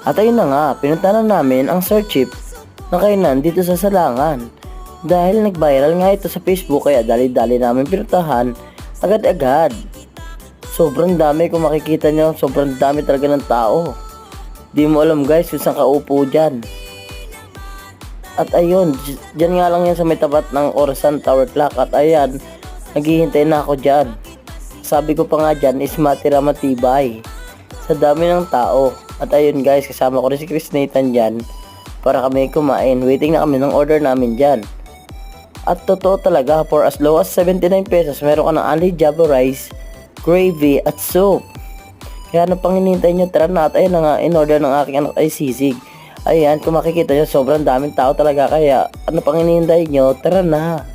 At ayun na nga, pinunta na namin ang Sir Chip na kainan dito sa Salangan. Dahil nag-viral nga ito sa Facebook kaya dali-dali namin pinuntahan agad-agad. Sobrang dami kung makikita nyo, sobrang dami talaga ng tao. Di mo alam guys kung saan ka upo dyan. At ayun, dyan nga lang yan sa may tapat ng Orasan Tower Clock. At ayan, naghihintay na ako dyan. Sabi ko pa nga dyan is matira matibay sa dami ng tao. At ayun guys, kasama ko rin si Chris Nathan dyan para kami kumain. Waiting na kami ng order namin dyan. At totoo talaga, for as low as 79 pesos, meron ka ng only java rice, gravy at soup. Kaya ano pang hinihintay nyo, tara na. At ayun na nga, in order ng aking anak ay sisig. Ayan, kung makikita nyo, sobrang daming tao talaga. Kaya ano pang hinihintay nyo, tara na.